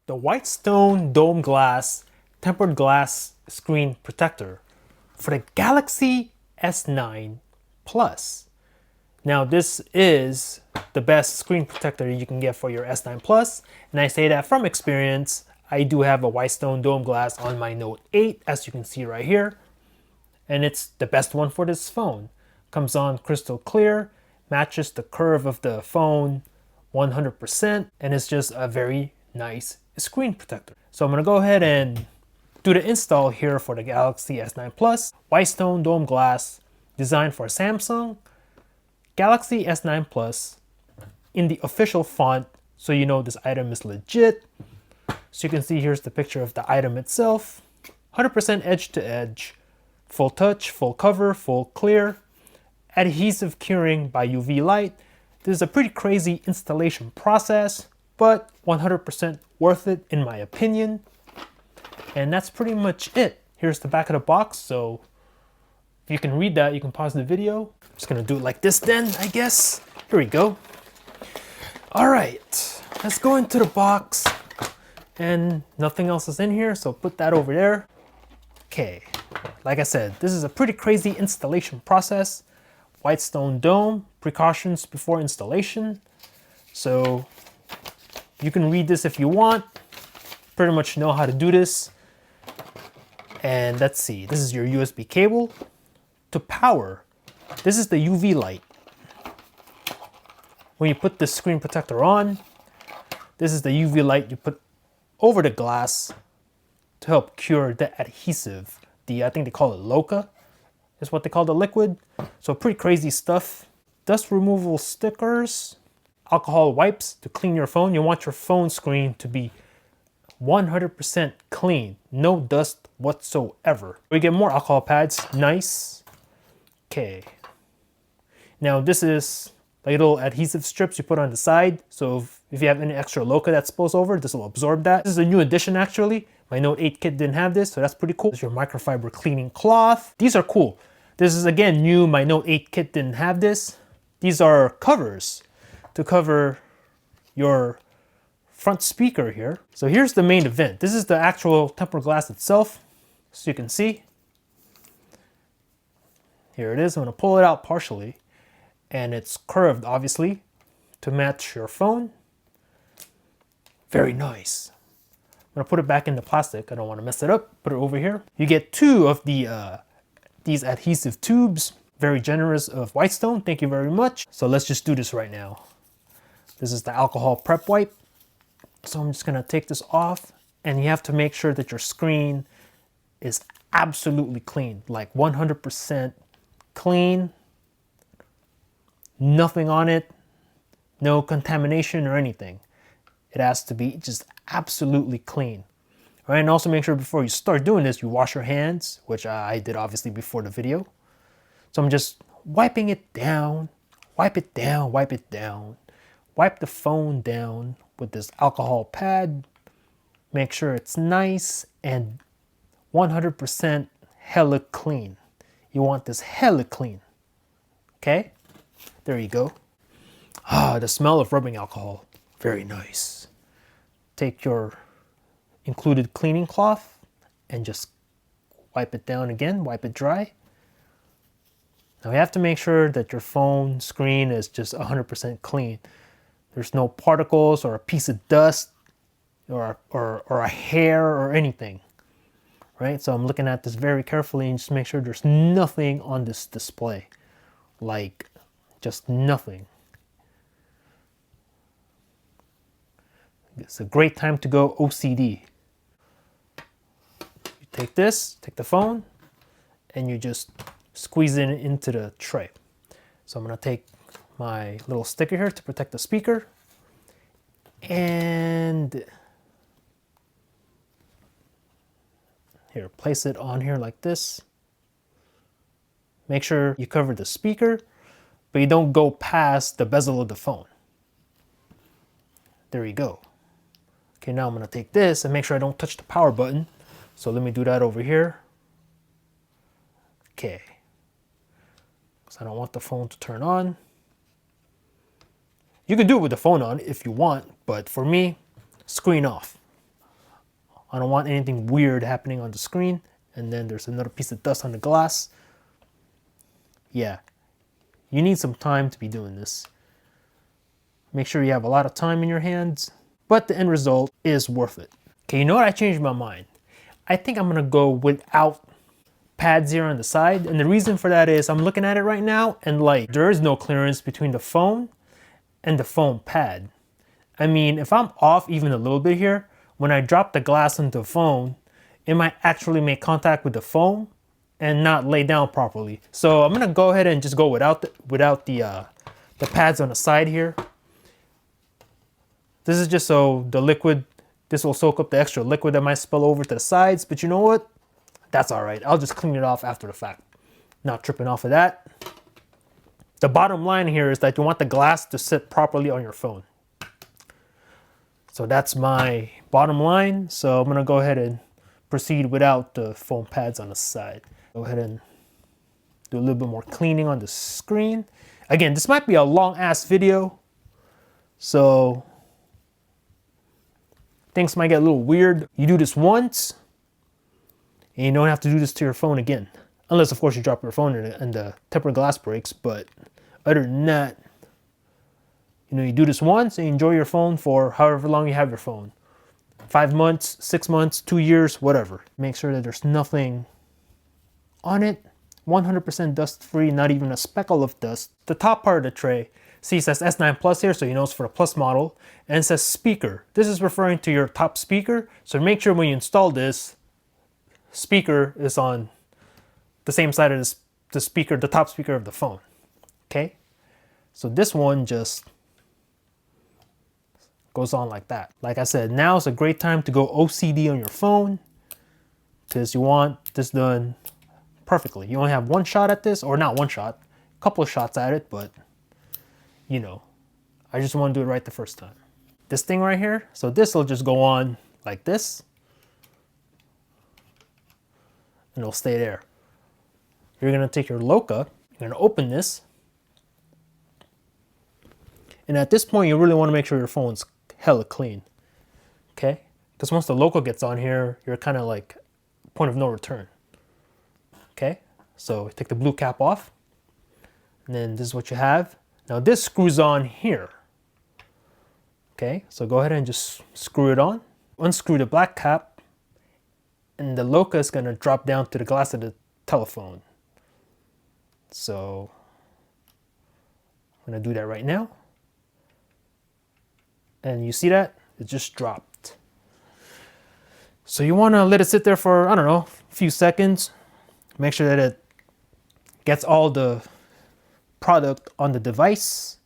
the Whitestone Dome Glass Tempered Glass Screen Protector for the Galaxy S9 Plus. Now this is the best screen protector you can get for your S9 Plus, and I say that from experience. I do have a Whitestone Dome Glass on my Note 8, as you can see right here, and it's the best one for this phone. Comes on crystal clear, matches the curve of the phone 100%, and it's just a very nice screen protector. So I'm gonna go ahead and do the install here for the Galaxy S9 Plus Whitestone Dome Glass, designed for Samsung, Galaxy S9 Plus, in the official font, so you know this item is legit. So you can see here's the picture of the item itself. 100% edge to edge, full touch, full cover, full clear, adhesive curing by UV light. This is a pretty crazy installation process, but 100% worth it in my opinion. And that's pretty much it. Here's the back of the box, so if you can read that, you can pause the video. I'm just gonna do it like this then, I guess. Here we go. All right, let's go into the box. And nothing else is in here, so put that over there. Okay, like I said, this is a pretty crazy installation process. Whitestone Dome, precautions before installation. So you can read this if you want. Pretty much know how to do this. And let's see, this is your USB cable. To power, this is the UV light. When you put the screen protector on, this is the UV light you put over the glass to help cure the adhesive. I think they call it Loca, is what they call the liquid. So pretty crazy stuff. Dust removal stickers, alcohol wipes to clean your phone. You want your phone screen to be 100% clean, no dust whatsoever. We get more alcohol pads, nice. Okay, now this is like little adhesive strips you put on the side, so if you have any extra Loca that spills over, this will absorb that. This is a new addition actually. My Note 8 kit didn't have this, so that's pretty cool. This is your microfiber cleaning cloth. These are cool. This is again new. My Note 8 kit didn't have this. These are covers to cover your front speaker here. So here's the main event. This is the actual tempered glass itself, so you can see. Here it is. I'm gonna pull it out partially. And it's curved, obviously, to match your phone. Very nice. I'm gonna put it back in the plastic. I don't want to mess it up. Put it over here. You get two of these adhesive tubes. Very generous of Whitestone. Thank you very much. So let's just do this right now. This is the alcohol prep wipe. So I'm just gonna take this off, and you have to make sure that your screen is absolutely clean, like 100% clean. Nothing on it, no contamination or anything. It has to be just absolutely clean. All right, and also make sure before you start doing this, you wash your hands, which I did obviously before the video. So I'm just wiping it down, wipe it down, wipe it down. Wipe the phone down with this alcohol pad. Make sure it's nice and 100% hella clean. You want this hella clean, okay? There you go. Ah, the smell of rubbing alcohol. Very nice. Take your included cleaning cloth and just wipe it down again, wipe it dry. Now you have to make sure that your phone screen is just 100% clean. There's no particles or a piece of dust or a hair or anything, right? So I'm looking at this very carefully and just make sure there's nothing on this display. Like, just nothing. It's a great time to go OCD. You take this, take the phone, and you just squeeze it into the tray. So I'm gonna take my little sticker here to protect the speaker, and here, place it on here like this. Make sure you cover the speaker, but you don't go past the bezel of the phone. There you go. Okay, now I'm gonna take this and make sure I don't touch the power button. So let me do that over here. Okay. Because I don't want the phone to turn on. You can do it with the phone on if you want, but for me, screen off. I don't want anything weird happening on the screen. And then there's another piece of dust on the glass. Yeah, you need some time to be doing this. Make sure you have a lot of time in your hands, but the end result is worth it. Okay, you know what? I changed my mind. I think I'm gonna go without pads here on the side. And the reason for that is I'm looking at it right now and like there is no clearance between the phone and the foam pad. I mean, if I'm off even a little bit here, when I drop the glass into the phone, it might actually make contact with the foam and not lay down properly. So I'm gonna go ahead and just go without the pads on the side here. This is just so the liquid, this will soak up the extra liquid that might spill over to the sides, but you know what? That's all right. I'll just clean it off after the fact. Not tripping off of that. The bottom line here is that you want the glass to sit properly on your phone. So that's my bottom line. So I'm gonna go ahead and proceed without the foam pads on the side. Go ahead and do a little bit more cleaning on the screen. Again, this might be a long ass video, so things might get a little weird. You do this once, and you don't have to do this to your phone again. Unless, of course, you drop your phone and the tempered glass breaks. But other than that, you know, you do this once and you enjoy your phone for however long you have your phone. 5 months, 6 months, 2 years, whatever. Make sure that there's nothing on it. 100% dust free, not even a speckle of dust. The top part of the tray, see, it says S9 Plus here, so you know it's for the Plus model. And it says speaker. This is referring to your top speaker. So make sure when you install this, speaker is on the same side of the speaker, the top speaker of the phone. Okay? So this one just goes on like that. Like I said, now is a great time to go OCD on your phone because you want this done perfectly. You only have one shot at this, or not one shot, a couple of shots at it, but you know, I just want to do it right the first time. This thing right here, so this will just go on like this and it'll stay there. You're gonna take your Loca, you're gonna open this, and at this point you really want to make sure your phone's hella clean, okay? Because once the Loca gets on here, you're kind of like point of no return. Okay, so take the blue cap off, and then this is what you have. Now this screws on here. Okay, so go ahead and just screw it on. Unscrew the black cap, and the Loca is gonna drop down to the glass of the telephone. So I'm gonna do that right now. And you see that? It just dropped. So you wanna let it sit there for, I don't know, a few seconds. Make sure that it gets all the product on the device.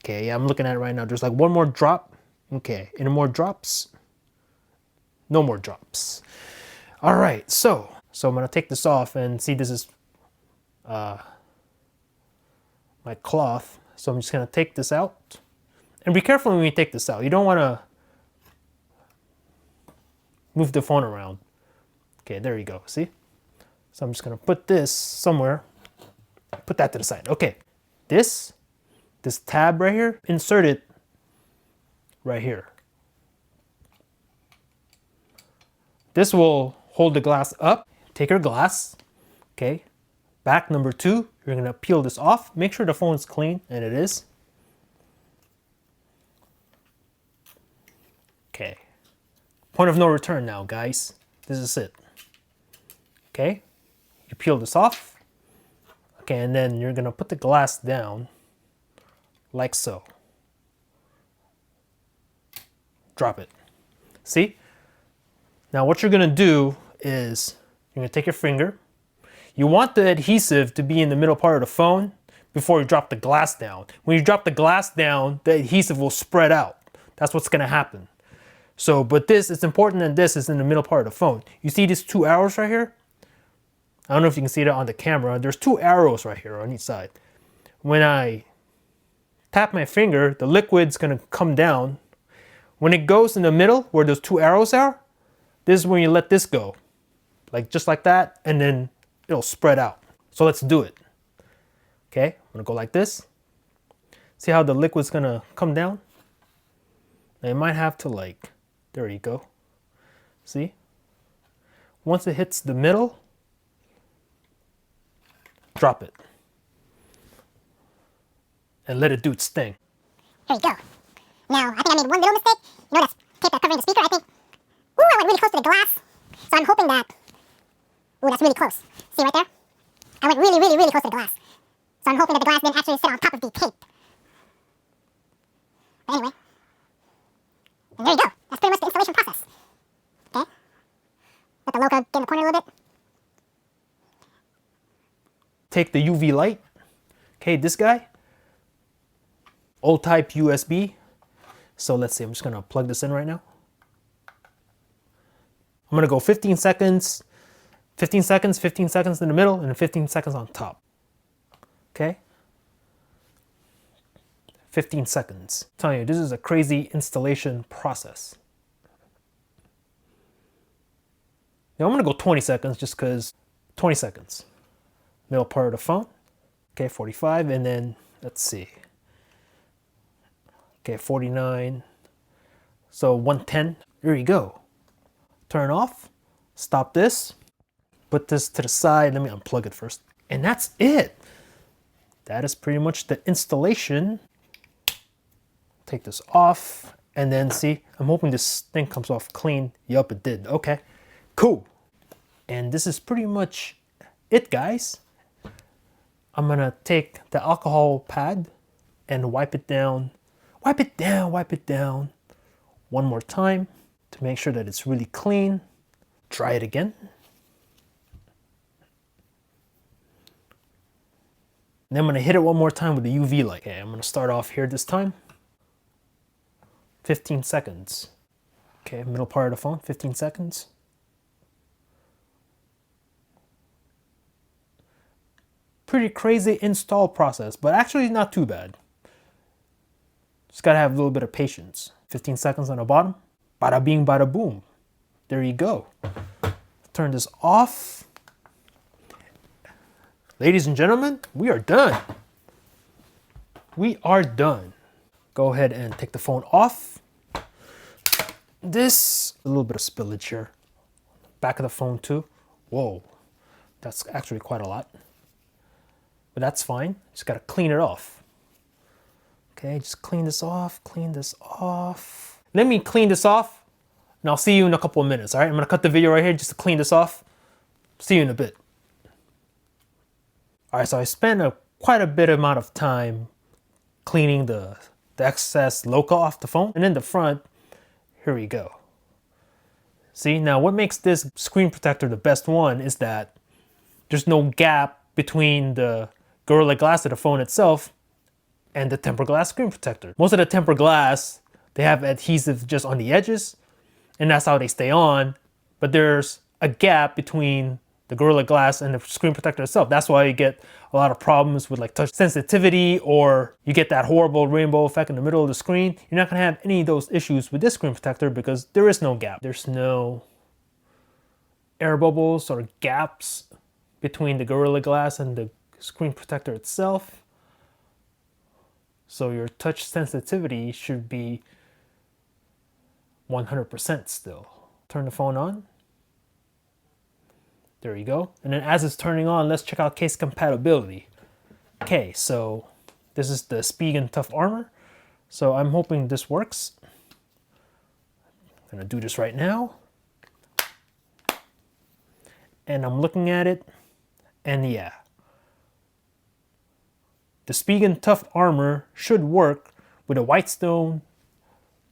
Okay, yeah, I'm looking at it right now. There's like one more drop. Okay, any more drops? No more drops. All right, so I'm gonna take this off and see, this is my cloth. So I'm just gonna take this out. And be careful when you take this out. You don't wanna move the phone around. Okay, there you go, see? So I'm just gonna put this somewhere, put that to the side. Okay, this tab right here, insert it right here. This will hold the glass up. Take your glass, okay, back number 2, you're gonna peel this off. Make sure the phone's clean, and it is. Okay, point of no return now, guys. This is it, okay? You peel this off, okay, and then you're gonna put the glass down like so. Drop it. See? Now what you're gonna do is you're gonna take your finger. You want the adhesive to be in the middle part of the phone before you drop the glass down. When you drop the glass down, the adhesive will spread out. That's what's gonna happen. So, but this, it's important that this is in the middle part of the phone. You see these 2 arrows right here? I don't know if you can see that on the camera. There's 2 arrows right here on each side. When I tap my finger, the liquid's gonna come down. When it goes in the middle where those 2 arrows are, this is when you let this go. Like just like that, and then it'll spread out. So let's do it. Okay, I'm gonna go like this. See how the liquid's gonna come down? Now you might have to like, there you go. See? Once it hits the middle, drop it. And let it do its thing. Here you go. Now, I think I made one little mistake. You know that tape that's covering the speaker? I think, ooh, I went really close to the glass. So I'm hoping that, ooh, that's really close. See right there? I went really, really, really close to the glass. So I'm hoping that the glass didn't actually sit on top of the tape. But anyway. And there you go. That's pretty much the installation process. Okay? Let the logo get in the corner a little bit. Take the UV light. Okay, this guy. Old type USB. So let's see, I'm just gonna plug this in right now. I'm gonna go 15 seconds, 15 seconds, 15 seconds in the middle, and 15 seconds on top. Okay? 15 seconds. I'm telling you, this is a crazy installation process. Now I'm gonna go 20 seconds just because 20 seconds. Middle part of the phone. Okay, 45, and then let's see. Okay, 49. So 110. There you go. Turn off. Stop this. Put this to the side. Let me unplug it first. And that's it. That is pretty much the installation. Take this off. And then see, I'm hoping this thing comes off clean. Yup, it did. Okay, cool. And this is pretty much it, guys. I'm gonna take the alcohol pad and wipe it down. Wipe it down, wipe it down. One more time to make sure that it's really clean. Try it again. And then I'm gonna hit it one more time with the UV light. Okay, I'm gonna start off here this time. 15 seconds. Okay, middle part of the phone, 15 seconds. Pretty crazy install process, but actually not too bad. Just gotta have a little bit of patience. 15 seconds on the bottom. Bada bing, bada boom. There you go. Turn this off. Ladies and gentlemen, we are done. We are done. Go ahead and take the phone off. This, a little bit of spillage here. Back of the phone too. Whoa, that's actually quite a lot. But that's fine. Just gotta clean it off. Okay, just clean this off, clean this off. Let me clean this off, and I'll see you in a couple of minutes, all right? I'm gonna cut the video right here just to clean this off. See you in a bit. All right, so I spent quite a bit amount of time cleaning the excess local off the phone. And in the front, here we go. See, now what makes this screen protector the best one is that there's no gap between the Gorilla Glass of the phone itself and the tempered glass screen protector. Most of the tempered glass, they have adhesive just on the edges, and that's how they stay on. But there's a gap between the Gorilla Glass and the screen protector itself. That's why you get a lot of problems with like touch sensitivity, or you get that horrible rainbow effect in the middle of the screen. You're not gonna have any of those issues with this screen protector because there is no gap. There's no air bubbles or gaps between the Gorilla Glass and the screen protector itself. So your touch sensitivity should be 100% still. Turn the phone on. There you go. And then as it's turning on, let's check out case compatibility. Okay, so this is the Spigen Tough Armor. So I'm hoping this works. I'm gonna do this right now. And I'm looking at it, and yeah. The Spigen Tough Armor should work with a Whitestone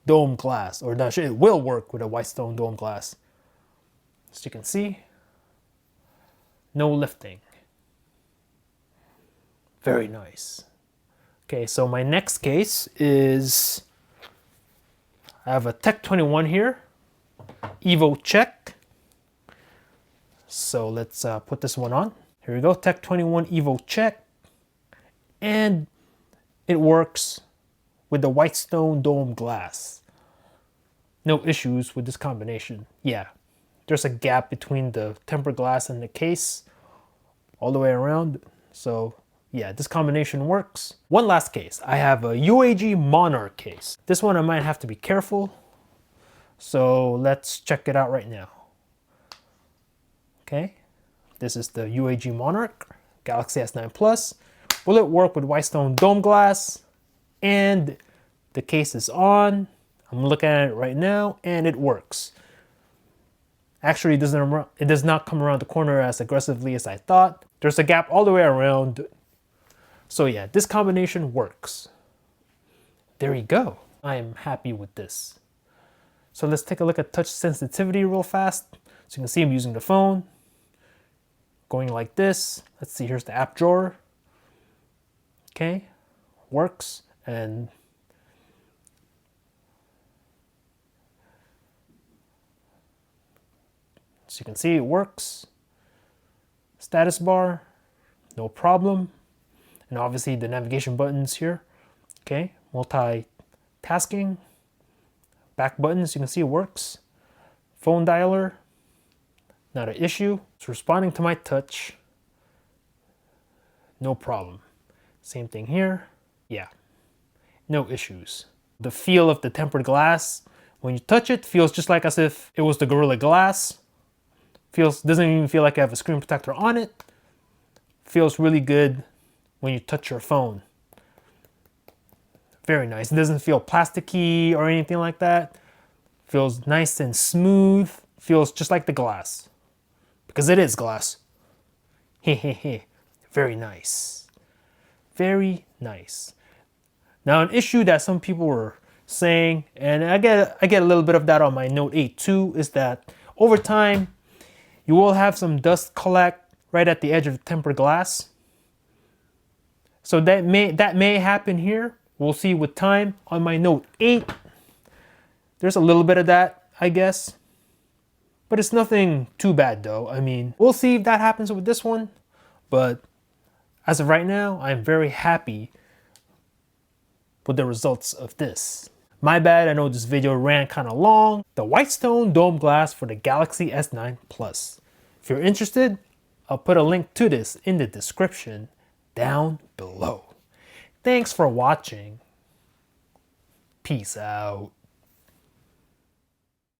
Dome glass, or no, it will work with a Whitestone Dome glass. As you can see, no lifting. Very nice. Okay, so my next case is, I have a Tech 21 here, Evo Check. So let's put this one on. Here we go, Tech 21 Evo Check. And it works with the Whitestone Dome glass. No issues with this combination. Yeah, there's a gap between the tempered glass and the case all the way around. So yeah, this combination works. One last case. I have a UAG Monarch case. This one I might have to be careful So let's check it out right now. Okay, this is the UAG Monarch Galaxy S9 Plus. Will it work with Whitestone Dome glass? And the case is on. I'm looking at it right now and it works. Actually, it does not come around the corner as aggressively as I thought. There's a gap all the way around. So yeah, this combination works. There you go. I am happy with this. So let's take a look at touch sensitivity real fast. So you can see I'm using the phone. Going like this. Let's see, here's the app drawer. Okay, works. And so you can see it works. Status bar, no problem. And obviously the navigation buttons here. Okay, multitasking. Back buttons, you can see it works. Phone dialer, not an issue. It's responding to my touch. No problem. Same thing here. Yeah, no issues. The feel of the tempered glass, when you touch it, feels just like as if it was the Gorilla Glass. Doesn't even feel like I have a screen protector on it. Feels really good when you touch your phone. Very nice. It doesn't feel plasticky or anything like that. Feels nice and smooth. Feels just like the glass. Because it is glass. Hehehe. Very nice. Very nice. Now an issue that some people were saying, and I get a little bit of that on my Note 8 too, is that over time you will have some dust collect right at the edge of the tempered glass. So that may happen here. We'll see with time. On my Note 8, there's a little bit of that, I guess. But it's nothing too bad though. I mean, we'll see if that happens with this one. But as of right now, I'm very happy with the results of this. My bad, I know this video ran kind of long. The Whitestone Dome glass for the Galaxy S9 Plus. If you're interested, I'll put a link to this in the description down below. Thanks for watching. Peace out.